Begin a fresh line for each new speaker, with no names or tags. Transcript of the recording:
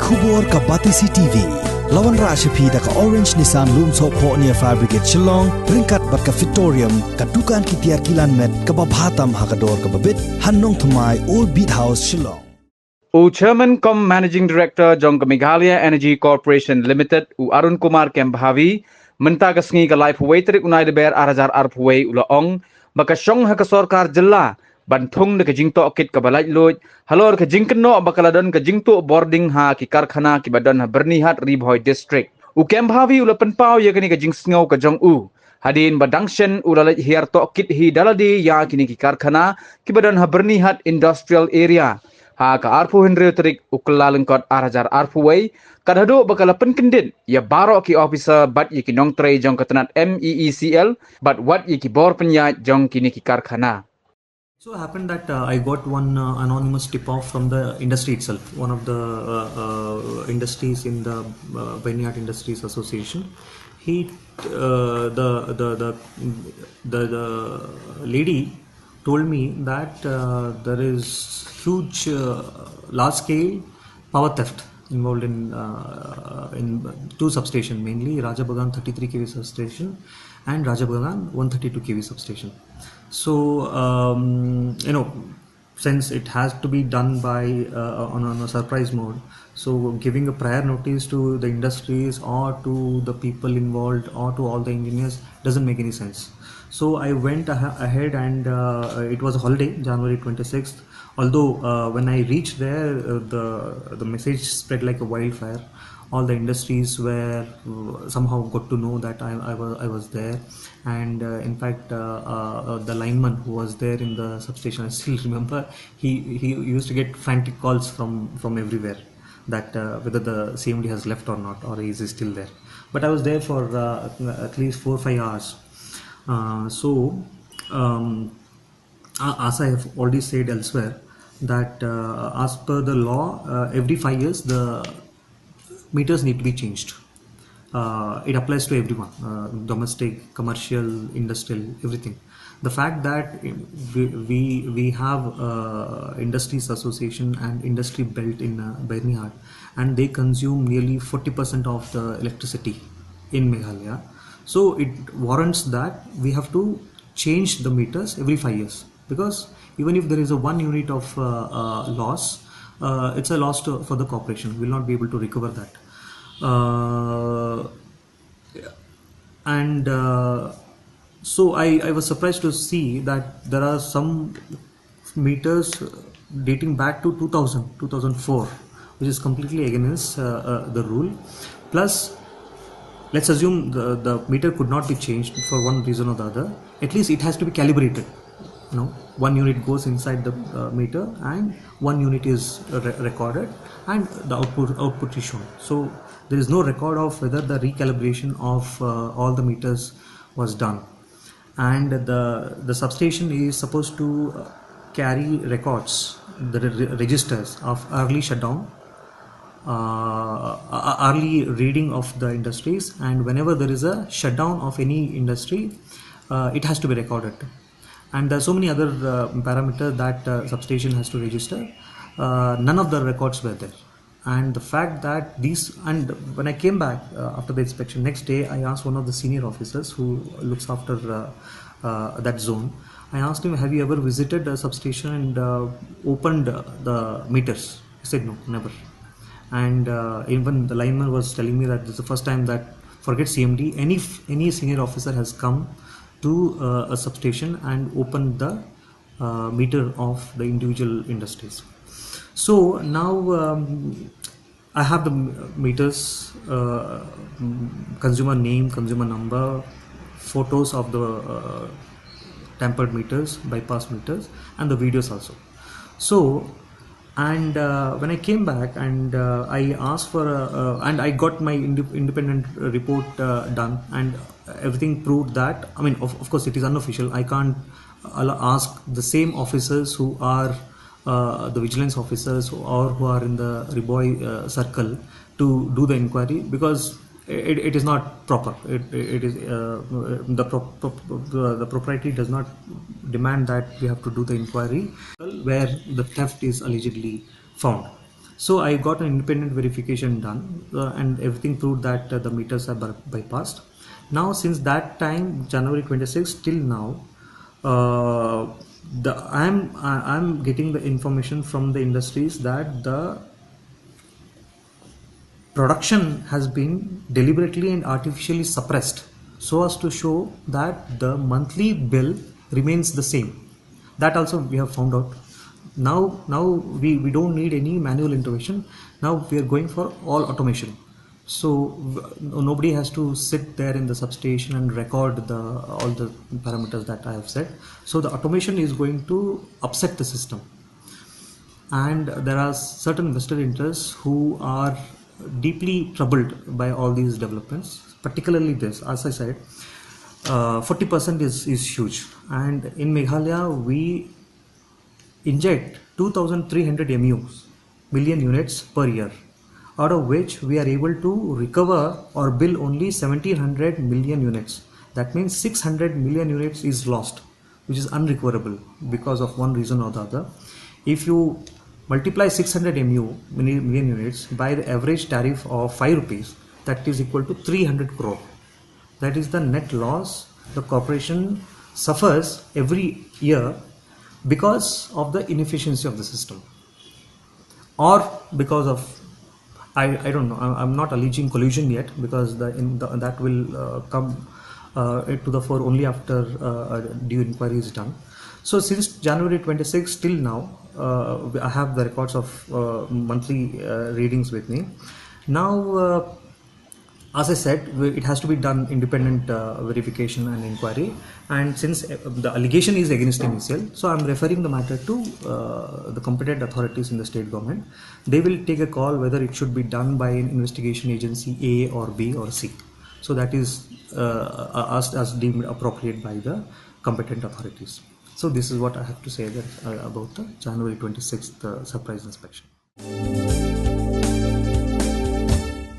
Kubor ka Batisi TV. Lawan Rashapi da ka Orange Nissan Loom So Po near Fabricate Shillong. Ringkat bat ka Victorium ka Dukan ki Tiar Kilan Met ka Babhatam Hakador ka Babit. Hannong Thumai Old Beat House Shillong.
U Chairman cum Managing Director Jong Meghalaya Energy Corporation Limited U Arun Kumar Kembhavi menta kasngi ka life waiter unai de ber arajar arpway ulaong baka syong ha ka sorkar jilla banthung de ka jingto kit ka balai loj halor ka jingkno bakaladon ka jingto boarding ha ki karkhana ki badan ha bernihat ribhoi district U Kembhavi ula penpau ya kini ka jingsngau ka jong u hadin badangshen ula hiar to kit hi daladi ya kini ki karkhana ki badan ha bernihat industrial area ha ka arpu Henry Trik uklalengkot arajar arpu way kadhado bakala penkendin ya baro ki officer bat yiki nong tray jong ketenat MEECL but what yiki bor penya jong kini ki karkhana.
So it happened that I got one anonymous tip-off from the industry itself, one of the industries in the Vineyard Industries Association. He, the lady told me that there is huge, large-scale power theft involved in two substations, mainly Raja Bagan 33 kV substation and Raja Bagan 132 kV substation. So since it has to be done by on a surprise mode, so giving a prior notice to the industries or to the people involved or to all the engineers doesn't make any sense. So I went ahead and it was a holiday, January 26th. Although when I reached there, the message spread like a wildfire. All the industries were somehow got to know that I was there, and in fact the lineman who was there in the substation, I still remember, he used to get frantic calls from everywhere that whether the CMD has left or not, or is still there. But I was there for at least 4 or 5 hours. As I have already said elsewhere, that as per the law, every 5 years the meters need to be changed. It applies to everyone, domestic, commercial, industrial, everything. The fact that we have industries association and industry belt in Bairnihad, and they consume nearly 40% of the electricity in Meghalaya. So it warrants that we have to change the meters every 5 years, because even if there is a 1 unit of loss, it's a loss for the corporation. We will not be able to recover that. So I was surprised to see that there are some meters dating back to 2004, which is completely against the rule. Plus, let's assume the meter could not be changed for one reason or the other. At least it has to be calibrated. 1 unit goes inside the meter and 1 unit is recorded, and the output is shown. So there is no record of whether the recalibration of all the meters was done, and the substation is supposed to carry records, the registers of early shutdown, early reading of the industries, and whenever there is a shutdown of any industry, it has to be recorded. And there are so many other parameters that substation has to register. None of the records were there. And the fact that these, and when I came back after the inspection, next day I asked one of the senior officers who looks after that zone. I asked him, have you ever visited a substation and opened the meters? He said, no, never. And even the lineman was telling me that this is the first time that, forget CMD, any senior officer has come to a substation and open the meter of the individual industries. So now I have the meters, consumer name, consumer number, photos of the tampered meters, bypass meters, and the videos also. So, and when I came back and I asked for and I got my independent report done, and everything proved that, I mean, of course it is unofficial. I can't ask the same officers who are the vigilance officers or who are in the Riboy circle to do the inquiry, because it is not proper. It is the propriety does not demand that we have to do the inquiry where the theft is allegedly found. So I got an independent verification done, and everything proved that the meters are bypassed. Now, since that time, January 26 till now, I'm getting the information from the industries that the production has been deliberately and artificially suppressed so as to show that the monthly bill remains the same. That also we have found out. Now we don't need any manual intervention. Now we are going for all automation. So nobody has to sit there in the substation and record all the parameters that I have said. So the automation is going to upset the system, and there are certain vested interests who are deeply troubled by all these developments, particularly this. As I said, 40% is huge, and in Meghalaya we inject 2300 MUs, million units per year, out of which we are able to recover or bill only 1700 million units. That means 600 million units is lost, which is unrecoverable because of one reason or the other. If you multiply 600 million units by the average tariff of 5 rupees, that is equal to 300 crore. That is the net loss the corporation suffers every year because of the inefficiency of the system, or because of, I don't know, I'm not alleging collusion yet, because that will come to the fore only after due inquiry is done. So since January 26 till now, I have the records of monthly readings with me. Now, as I said, it has to be done independent verification and inquiry, and since the allegation is against MECL, so I'm referring the matter to the competent authorities in the state government. They will take a call whether it should be done by an investigation agency A or B or C. So that is as deemed appropriate by the competent authorities. So this is what I have to say about the January 26th surprise inspection.